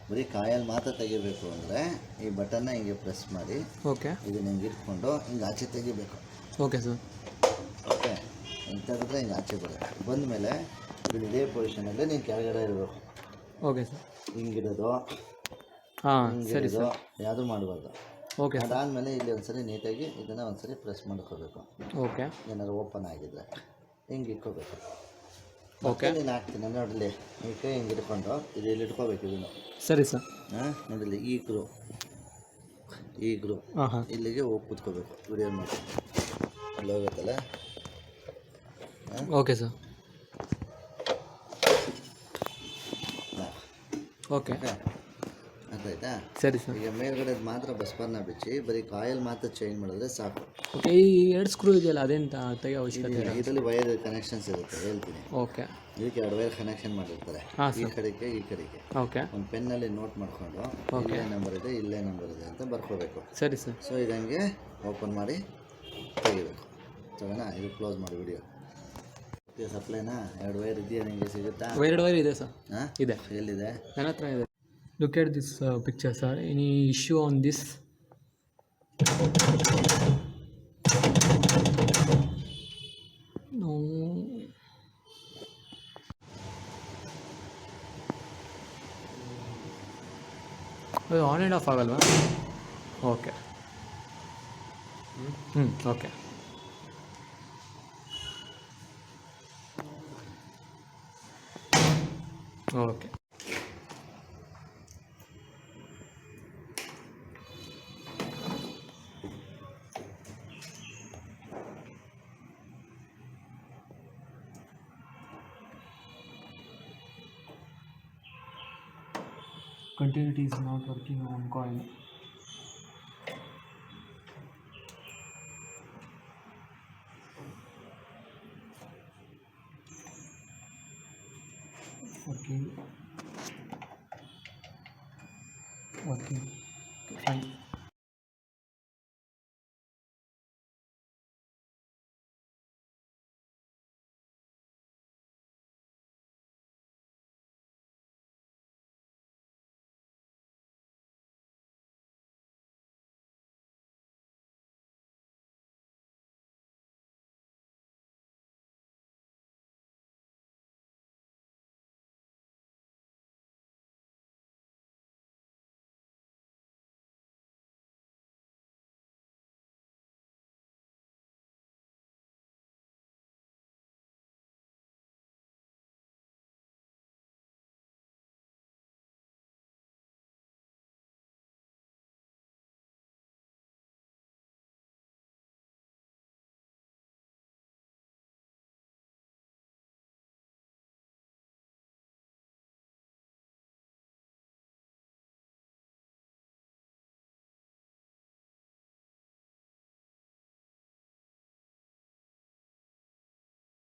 ಬರೀ ಕಾಯಲ್ಲಿ ಮಾತ್ರ ತೆಗಿಬೇಕು ಅಂದರೆ ಈ ಬಟನ್ನ ಹಿಂಗೆ ಪ್ರೆಸ್ ಮಾಡಿ ಓಕೆ ಇದನ್ನ ಹಿಂಗೆ ಇಟ್ಕೊಂಡು ಹಿಂಗೆ ಆಚೆ ತೆಗಿಬೇಕು. Okay sir. ಓಕೆ, ಹಿಂಗೆ ತೆಗೆದ್ರೆ ಹಿಂಗೆ ಆಚೆ ಬರುತ್ತೆ. ಬಂದಮೇಲೆ ಇಲ್ಲಿ ಇದೇ ಪೊಸಿಷನಲ್ಲಿ ನೀನು ಕೆಳಗಡೆ ಇರಬೇಕು. Okay sir. ಹಿಂಗಿಡೋದು ಹಿಂಗಿಡೋದು ಯಾವುದೂ ಮಾಡಬಾರ್ದು. ಓಕೆ. ಅದಾದಮೇಲೆ ಇಲ್ಲಿ ಒಂದ್ಸರಿ ನೀಟಾಗಿ ಇದನ್ನು ಒಂದ್ಸರಿ ಪ್ರೆಸ್ ಮಾಡ್ಕೋಬೇಕು. ಓಕೆ. ಏನಾದ್ರು ಓಪನ್ ಆಗಿದ್ರೆ ಹಿಂಗೆ ಇಟ್ಕೋಬೇಕು. ಓಕೆ. ನೀನು ಹಾಕ್ತೀನಿ ನೋಡಲಿ, ಈ ಕೈ ಹಿಂಗೆ ಇಟ್ಕೊಂಡು ಇಲ್ಲಿ ಇಟ್ಕೋಬೇಕು ಇದನ್ನು. ಸರಿ ಸರ್. ಹಾಂ, ನೋಡಲಿ ಈ ಗ್ರೂ ಇಲ್ಲಿಗೆ ಹೋಗಿ ಕೂತ್ಕೋಬೇಕು. ವಿಡಿಯೋ ಮಾಡಿ ಅಲ್ಲಿ ಹೋಗುತ್ತಲ್ಲ. Okay sir. ಓಕೆ, ಅರ್ಥಾಯ್ತಾ? ಸರಿ ಸರ್. ಈಗ ಮೇಲ್ಗಡೆ ಮಾತ್ರ ಬಸ್ಬರ್ನ ಬಿಚ್ಚಿ ಬರೀ ಕಾಯಿಲ್ ಮಾತ್ರ ಚೇಂಜ್ ಮಾಡಿದ್ರೆ ಸಾಕು. ಓಕೆ. ಈ 2 ಸ್ಕ್ರೂ ಇದೆಯಲ್ಲ ಅದೆಂತ ತೆಗೆ ಅವಶ್ಯಕತೆ ಇಲ್ಲ? ಇದರಲ್ಲಿ ವೈರ್ ಕನೆಕ್ಷನ್ಸ್ ಇರುತ್ತೆ, ಹೇಳ್ತೀನಿ. ಓಕೆ. ಇದಕ್ಕೆ 2 ವೈರ್ ಕನೆಕ್ಷನ್ ಮಾಡಿರ್ತಾರೆ, ಈ ಕಡೆಗೆ ಈ ಕಡೆಗೆ. ಓಕೆ. ಒಂದು ಪೆನ್ನಲ್ಲಿ ನೋಟ್ ಮಾಡಿಕೊಂಡು ಇಲ್ಲೇ ನಂಬರ್ ಇದೆ ಇಲ್ಲೇ ನಂಬರ್ ಇದೆ ಅಂತ ಬರ್ಕೋಬೇಕು. ಸರಿ ಸರ್. ಸೊ ಇದಂಗೆ ಓಪನ್ ಮಾಡಿ ತೆಗಿಬೇಕು. ಸರಿನಾ? ಇದು ಕ್ಲೋಸ್ ಮಾಡಿ ವಿಡಿಯೋ. ಸಪ್ಲೈನಾ 2 ವೈರ್ ಇದೆಯಾ? ನಿಮಗೆ ಸಿಗುತ್ತಾ? 2 ವೈರ್ ಇದೆ ಸರ್. ಹಾಂ, ಇದೆ. ಎಲ್ಲಿದೆ? ನನ್ನ ಹತ್ರ ಇದೆ. Look at this picture, sir. Any issue on this? No. On and off agalva? Okay. Okay. Okay. Continuity is not working on coil. Working. Okay, fine.